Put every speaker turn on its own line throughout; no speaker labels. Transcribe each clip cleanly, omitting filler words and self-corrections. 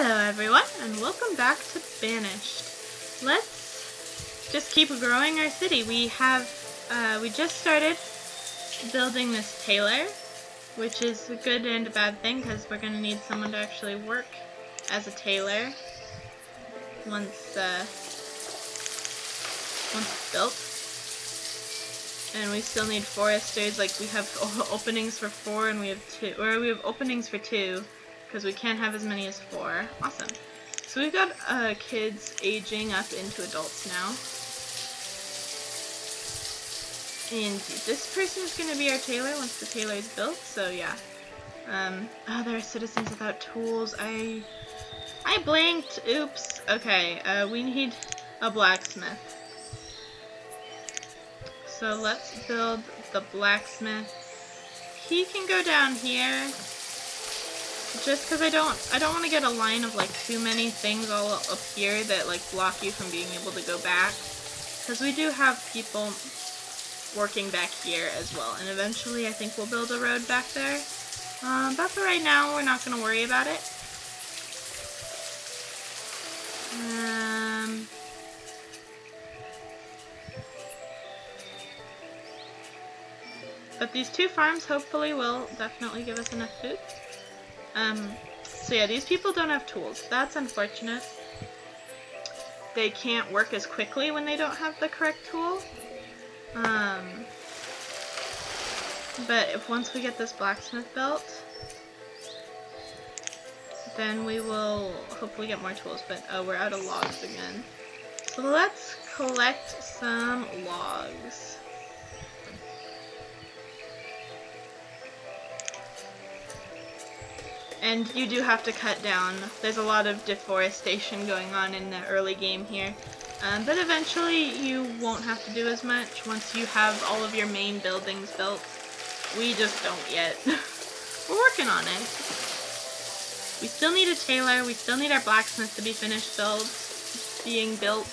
Hello everyone, and welcome back to Banished. Let's just keep growing our city. We just started building this tailor, which is a good and a bad thing because we're going to need someone to actually work as a tailor once it's built. And we still need foresters. Like, we have openings for 4 and we have openings for 2. Because we can't have as many as 4. Awesome. So we've got kids aging up into adults now. And this person is going to be our tailor once the tailor is built, so yeah. Oh, there are citizens without tools. I blanked. Oops. Okay, we need a blacksmith. So let's build the blacksmith. He can go down here. Just because I don't want to get a line of like too many things all up here that like block you from being able to go back. Because we do have people working back here as well, and eventually I think we'll build a road back there. But for right now, we're not going to worry about it. But these 2 farms hopefully will definitely give us enough food. So yeah, these people don't have tools. That's unfortunate. They can't work as quickly when they don't have the correct tool. But once we get this blacksmith built, then we will hopefully get more tools. But we're out of logs again. So let's collect some logs. And you do have to cut down. There's a lot of deforestation going on in the early game here. But eventually you won't have to do as much once you have all of your main buildings built. We just don't yet. We're working on it. We still need a tailor. We still need our blacksmith to be finished being built.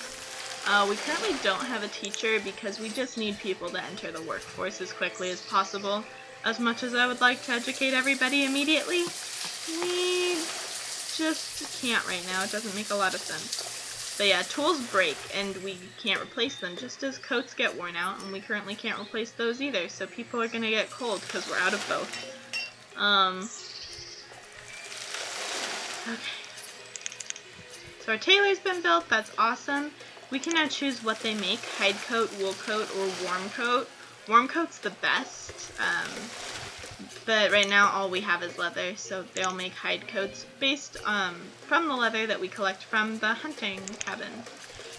We currently don't have a teacher because we just need people to enter the workforce as quickly as possible. As much as I would like to educate everybody immediately, we just can't right now. It doesn't make a lot of sense. But yeah, tools break and we can't replace them, just as coats get worn out, and we currently can't replace those either, so people are gonna get cold because we're out of both. Okay. So our tailor's been built, that's awesome. We can now choose what they make, hide coat, wool coat, or warm coat. Warm coat's the best. But right now all we have is leather, so they'll make hide coats based from the leather that we collect from the hunting cabin.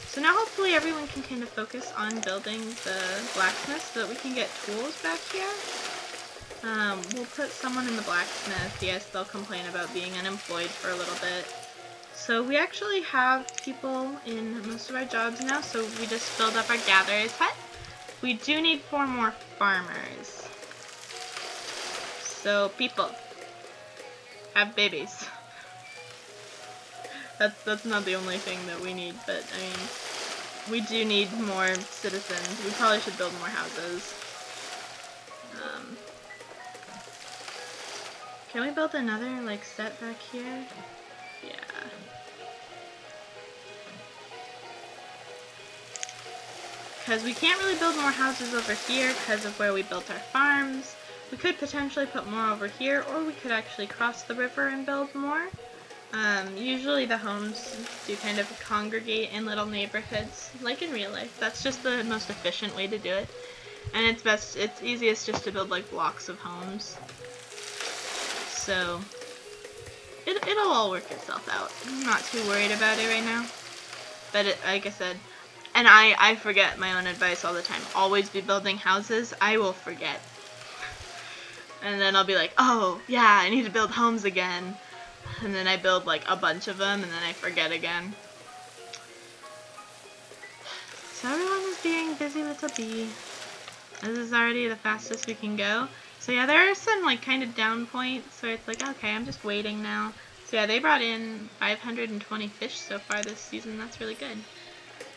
So now hopefully everyone can kind of focus on building the blacksmith so that we can get tools back here. We'll put someone in the blacksmith. Yes, they'll complain about being unemployed for a little bit. So we actually have people in most of our jobs now, so we just filled up our gatherer's hut. We do need 4 more farmers. So people, have babies. That's not the only thing that we need, but I mean, we do need more citizens. We probably should build more houses. Can we build another like set back here? Yeah. Because we can't really build more houses over here because of where we built our farms. We could potentially put more over here, or we could actually cross the river and build more. Usually the homes do kind of congregate in little neighborhoods, like in real life. That's just the most efficient way to do it. And it's easiest just to build like blocks of homes. So, it'll all work itself out. I'm not too worried about it right now. But like I said, and I forget my own advice all the time. Always be building houses. I will forget. And then I'll be like, oh, yeah, I need to build homes again. And then I build like a bunch of them, and then I forget again. So everyone is being busy little bee. This is already the fastest we can go. So yeah, there are some like kind of down points where it's like, okay, I'm just waiting now. So yeah, they brought in 520 fish so far this season. That's really good.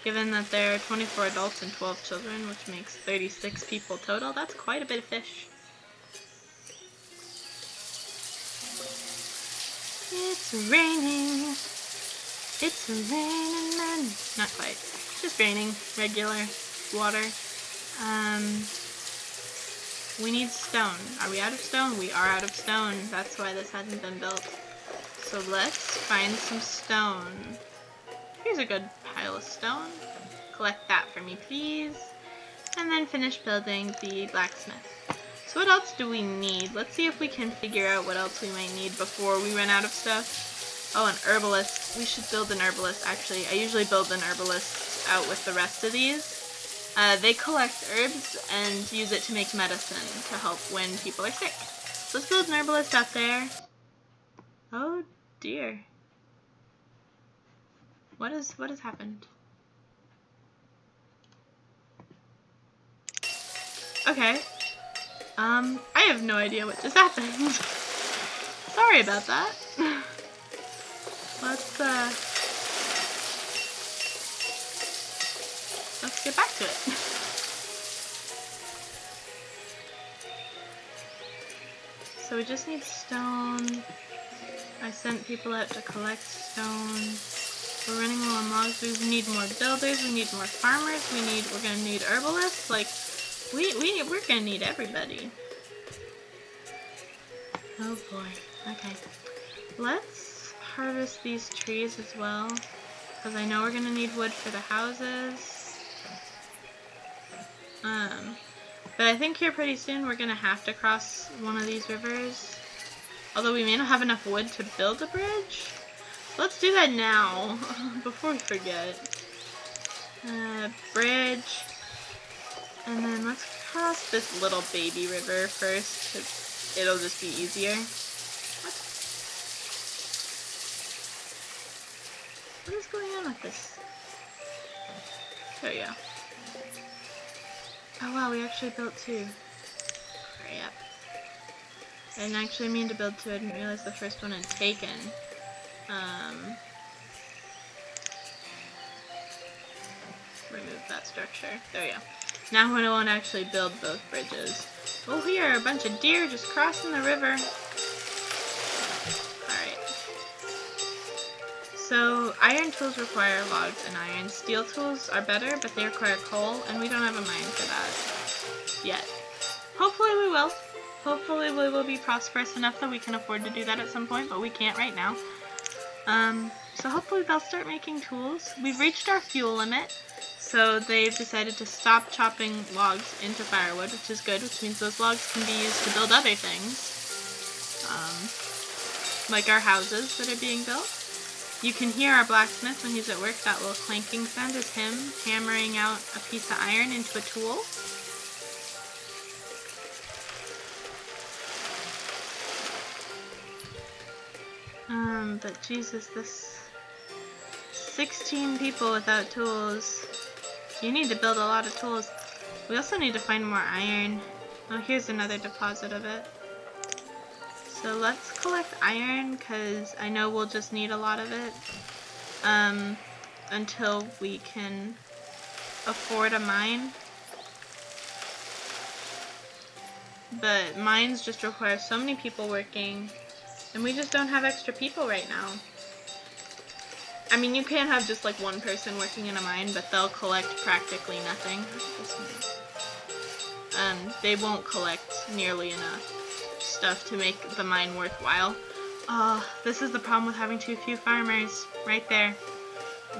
Given that there are 24 adults and 12 children, which makes 36 people total, that's quite a bit of fish. It's raining. It's raining men. Not quite. Just raining. Regular water. We need stone. Are we out of stone? We are out of stone. That's why this hasn't been built. So let's find some stone. Here's a good pile of stone. Collect that for me, please. And then finish building the blacksmith. So what else do we need? Let's see if we can figure out what else we might need before we run out of stuff. Oh, an herbalist. We should build an herbalist, actually. I usually build an herbalist out with the rest of these. They collect herbs and use it to make medicine to help when people are sick. So let's build an herbalist out there. Oh dear. What has happened? Okay. I have no idea what just happened. Sorry about that. Let's get back to it. So we just need stone. I sent people out to collect stone. We're running low on logs. We need more builders. We need more farmers. We're gonna need herbalists. Like, we're gonna need everybody. Oh boy. Okay. Let's harvest these trees as well, because I know we're gonna need wood for the houses. But I think here pretty soon we're gonna have to cross one of these rivers. Although we may not have enough wood to build a bridge. Let's do that now, before we forget. Bridge. And then let's cross this little baby river first, because it'll just be easier. What is going on with this? There we go. Oh wow, we actually built two. Hurry up. I didn't actually mean to build two, I didn't realize the first one had taken. Remove that structure. There we go. Now I won't actually build both bridges. Oh, here are a bunch of deer just crossing the river. Alright. So, iron tools require logs and iron. Steel tools are better, but they require coal, and we don't have a mine for that yet. Hopefully we will. Hopefully we will be prosperous enough that we can afford to do that at some point, but we can't right now. So hopefully they'll start making tools. We've reached our fuel limit, so they've decided to stop chopping logs into firewood, which is good, which means those logs can be used to build other things. Like our houses that are being built. You can hear our blacksmith when he's at work. That little clanking sound is him hammering out a piece of iron into a tool. But Jesus, this 16 people without tools. You need to build a lot of tools. We also need to find more iron. Oh, here's another deposit of it. So let's collect iron, because I know we'll just need a lot of it until we can afford a mine. But mines just require so many people working, and we just don't have extra people right now. I mean, you can have just like one person working in a mine, but they'll collect practically nothing. They won't collect nearly enough stuff to make the mine worthwhile. This is the problem with having too few farmers. Right there.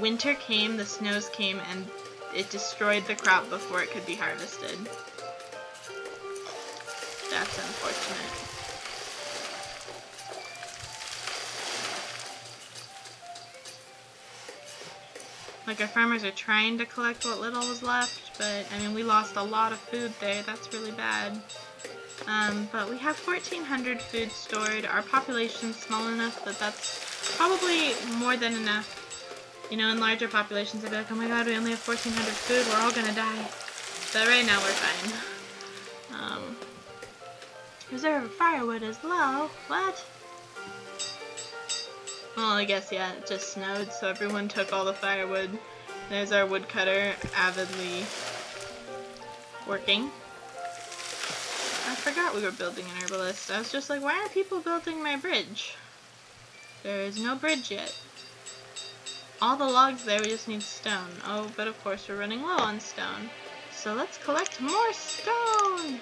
Winter came, the snows came, and it destroyed the crop before it could be harvested. That's unfortunate. Like, our farmers are trying to collect what little was left, but, I mean, we lost a lot of food there. That's really bad. But we have 1,400 food stored. Our population's small enough that that's probably more than enough. You know, in larger populations, I'd be like, oh my god, we only have 1,400 food, we're all gonna die. But right now, we're fine. Reserve of firewood is low. What? Well, I guess, yeah, it just snowed, so everyone took all the firewood. There's our woodcutter avidly working. I forgot we were building an herbalist. I was just like, why aren't people building my bridge? There is no bridge yet. all the logs there, we just need stone. Oh, but of course we're running low on stone. So let's collect more stone!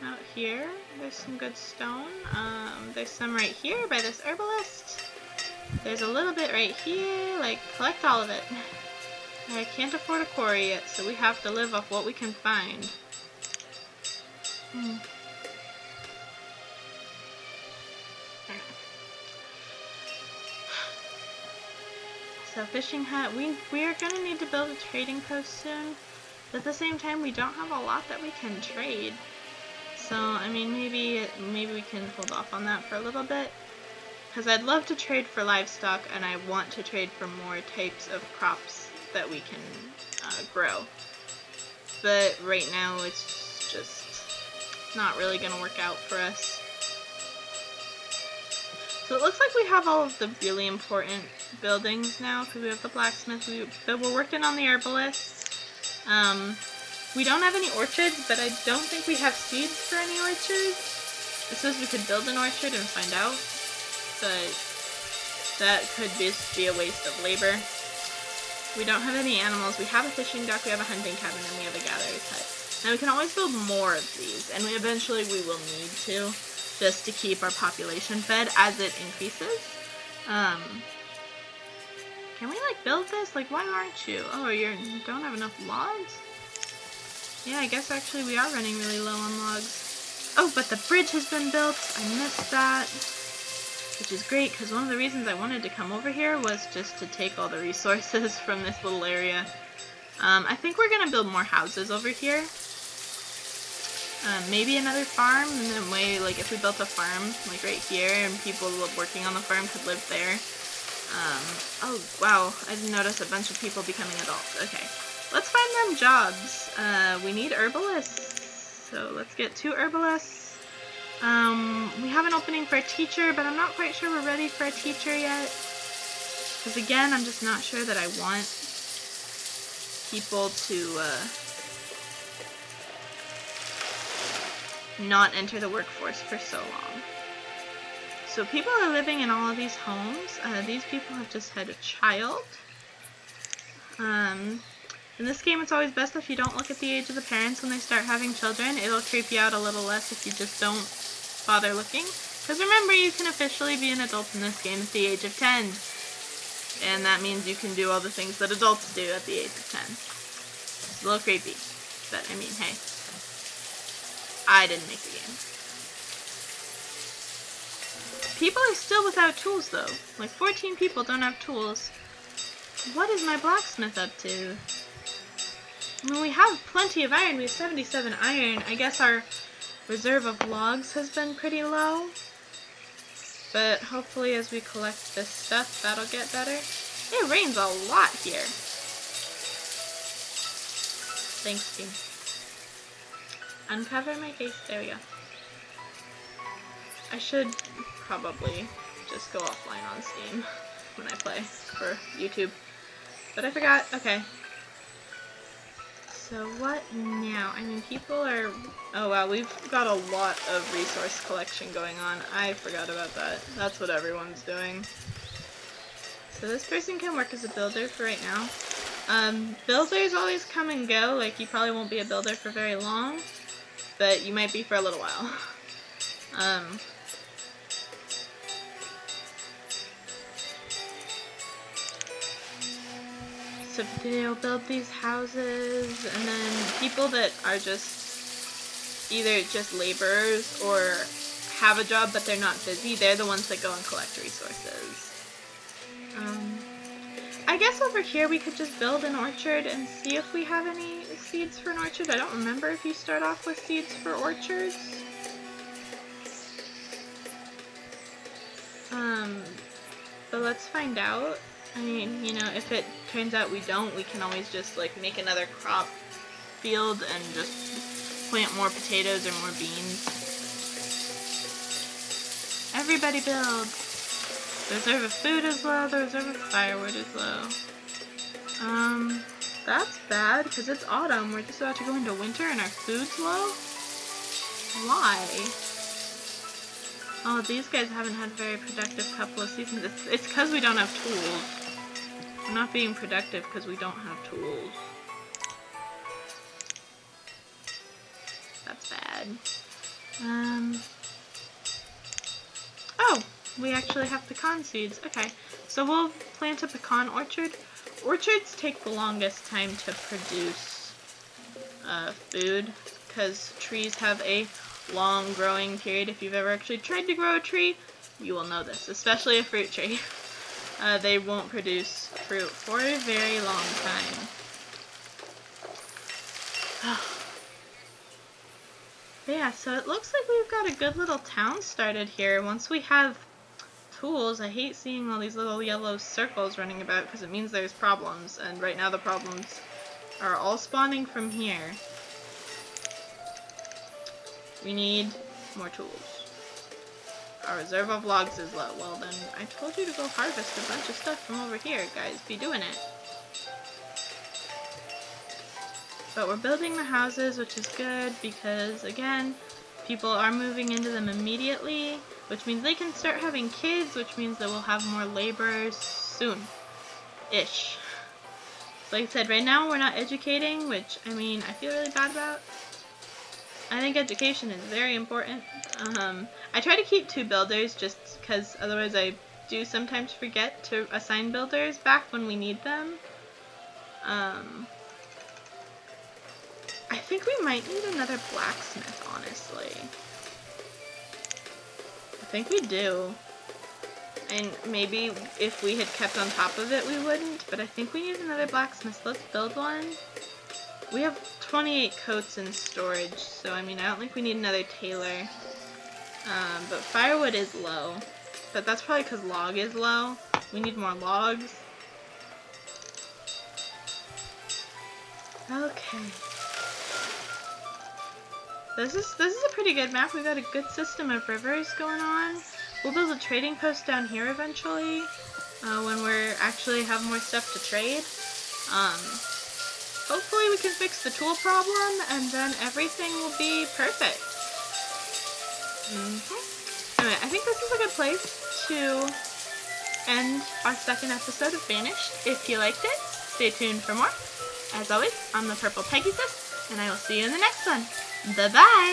Out here, there's some good stone. There's some right here by this herbalist. There's a little bit right here, like, collect all of it. I can't afford a quarry yet, so we have to live off what we can find. So fishing hut, we are gonna need to build a trading post soon, but at the same time we don't have a lot that we can trade. So I mean maybe we can hold off on that for a little bit, because I'd love to trade for livestock and I want to trade for more types of crops that we can grow. But right now it's just not really gonna work out for us. So it looks like we have all of the really important buildings now, because we have the blacksmith, we're working on the herbalist. We don't have any orchards, but I don't think we have seeds for any orchards. It says we could build an orchard and find out, but that could just be a waste of labor. We don't have any animals. We have a fishing dock, we have a hunting cabin, and we have a gatherer's hut. Now we can always build more of these, and eventually we will need to, just to keep our population fed as it increases. Can we like build this? Like, why aren't you? Oh, you don't have enough logs? Yeah, I guess actually we are running really low on logs. Oh, but the bridge has been built. I missed that. Which is great, because one of the reasons I wanted to come over here was just to take all the resources from this little area. I think we're going to build more houses over here. Maybe another farm, and then like if we built a farm like right here and people working on the farm could live there. Oh wow, I didn't notice a bunch of people becoming adults. Okay, let's find them jobs. We need herbalists, so let's get 2 herbalists. We have an opening for a teacher, but I'm not quite sure we're ready for a teacher yet. Because again, I'm just not sure that I want people to not enter the workforce for so long. So people are living in all of these homes. These people have just had a child. In this game, it's always best if you don't look at the age of the parents when they start having children. It'll creep you out a little less if you just don't bother looking. Because remember, you can officially be an adult in this game at the age of 10. And that means you can do all the things that adults do at the age of 10. It's a little creepy. But, I mean, hey. I didn't make the game. People are still without tools, though. Like, 14 people don't have tools. What is my blacksmith up to? I mean, we have plenty of iron. We have 77 iron. I guess our reserve of logs has been pretty low. But hopefully as we collect this stuff, that'll get better. It rains a lot here. Thanks, team. Uncover my face. There we go. I should probably just go offline on Steam when I play for YouTube. But I forgot. Okay. So what now? I mean, people are... Oh wow, we've got a lot of resource collection going on. I forgot about that. That's what everyone's doing. So this person can work as a builder for right now. Builders always come and go. Like, you probably won't be a builder for very long, but you might be for a little while. So they'll build these houses, and then people that are just either just laborers or have a job but they're not busy, they're the ones that go and collect resources. I guess over here we could just build an orchard and see if we have any seeds for an orchard. I don't remember if you start off with seeds for orchards. But let's find out. I mean, you know, if it turns out we don't, we can always just, like, make another crop field and just plant more potatoes or more beans. Everybody build! The reserve of food is low, the reserve of firewood is low. That's bad, because it's autumn. We're just about to go into winter and our food's low? Why? Oh, these guys haven't had a very productive couple of seasons. It's because we don't have tools. We're not being productive because we don't have tools. That's bad. Oh, we actually have pecan seeds. Okay, so we'll plant a pecan orchard. Orchards take the longest time to produce food because trees have a long growing period. If you've ever actually tried to grow a tree, you will know this, especially a fruit tree. They won't produce fruit for a very long time. But yeah, so it looks like we've got a good little town started here. Once we have tools, I hate seeing all these little yellow circles running about because it means there's problems, and right now the problems are all spawning from here. We need more tools. Our reserve of logs is low. Well then, I told you to go harvest a bunch of stuff from over here, guys. Be doing it. But we're building the houses, which is good because, again, people are moving into them immediately, which means they can start having kids, which means that we'll have more laborers soon-ish. So like I said, right now we're not educating, which, I mean, I feel really bad about. I think education is very important. I try to keep 2 builders just because otherwise I do sometimes forget to assign builders back when we need them. I think we might need another blacksmith, honestly. I think we do. And maybe if we had kept on top of it, we wouldn't, but I think we need another blacksmith. Let's build one. We have 28 coats in storage, so I mean, I don't think we need another tailor. But firewood is low. But that's probably because log is low. We need more logs. Okay. This is a pretty good map. We've got a good system of rivers going on. We'll build a trading post down here eventually, when we're actually have more stuff to trade. Hopefully we can fix the tool problem, and then everything will be perfect. Anyway, I think this is a good place to end our second episode of Banished. If you liked it, stay tuned for more. As always, I'm the Purple Pegasus, and I will see you in the next one. Bye-bye!